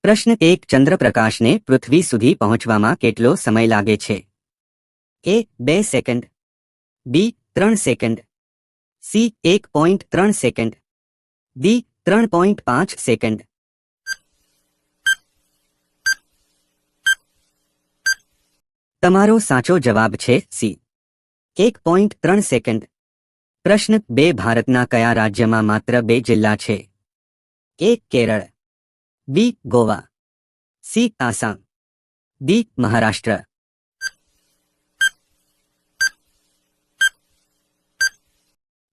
પ્રશ્ન 1 ચંદ્રપ્રકાશને પૃથ્વી સુધી પહોંચવામાં કેટલો સમય લાગે છે? એ 2 સેકન્ડ, બી 3 second, C 1.3 second, D 3.5 second. તમારો સાચો જવાબ છે સી 1.3 સેકન્ડ. પ્રશ્ન 2 ભારતના કયા રાજ્યમાં માત્ર 2 જિલ્લા છે? એ કેરળ, બી ગોવા, સી આસામ, ડી મહારાષ્ટ્ર.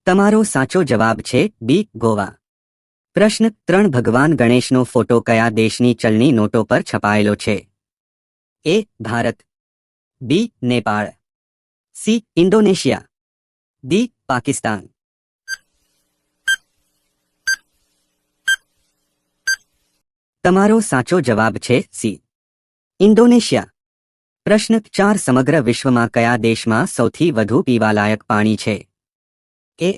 તમારો સાચો જવાબ છે બી ગોવા. પ્રશ્ન 3 ભગવાન ગણેશનો ફોટો કયા દેશની ચલણી નોટો પર છપાયેલો છે? A Bharat, B Nepal, C Indonesia, D Pakistan. તમારો સાચો જવાબ છે સી ઇન્ડોનેશિયા. પ્રશ્ન 4 સમગ્ર વિશ્વમાં કયા દેશમાં સૌથી વધુ પીવાલાયક પાણી છે? એ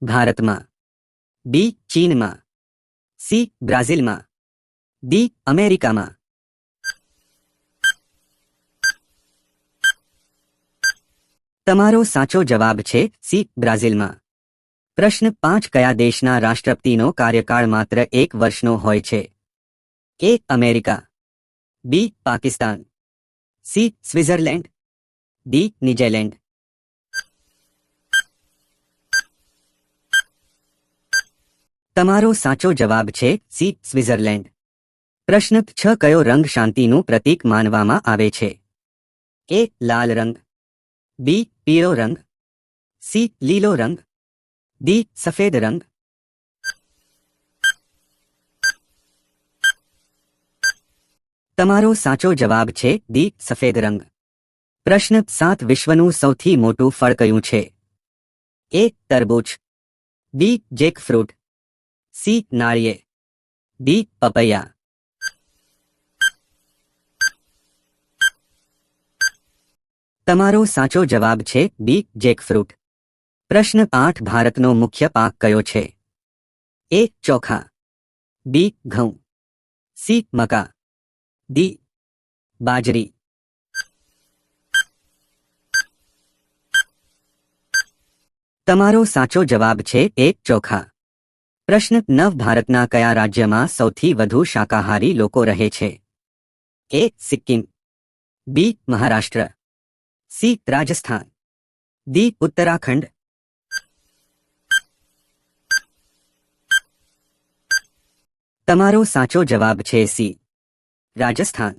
ભારતમાં, બી ચીનમાં, સી બ્રાઝિલમાં, ડી અમેરિકામાં. તમારો સાચો જવાબ છે સી બ્રાઝિલમાં. પ્રશ્ન 5 કયા દેશના રાષ્ટ્રપતિનો કાર્યકાળ માત્ર 1 વર્ષનો હોય છે? A America, B Pakistan, C Switzerland, D New Zealand. તમારો સાચો જવાબ છે સી સ્વિટ્ઝરલેન્ડ. પ્રશ્ન 6 કયો રંગ શાંતિનું પ્રતીક માનવામાં આવે છે? એ લાલ રંગ, બી પીળો રંગ, સી લીલો રંગ, ડી સફેદ રંગ. તમારો સાચો જવાબ છે ડી સફેદ રંગ. પ્રશ્ન 7 વિશ્વનું સૌથી મોટું ફળ કયું છે? એ તરબૂચ, બી જેકફ્રૂટ, સી નાળિયેર, ડી પપૈયા. તમારો સાચો જવાબ છે બી જેકફ્રૂટ. પ્રશ્ન 8 ભારતનો મુખ્ય પાક કયો છે? એ ચોખા, બી ઘઉં, સી મકા, ડી બાજરી. તમારો સાચો જવાબ છે એ ચોખા. પ્રશ્ન 9 ભારતના કયા રાજ્યમાં સૌથી વધુ શાકાહારી લોકો રહે છે? એ સિક્કિમ, બી મહારાષ્ટ્ર, સી રાજસ્થાન, ડી ઉત્તરાખંડ. તમારો સાચો જવાબ છે સી રાજસ્થાન.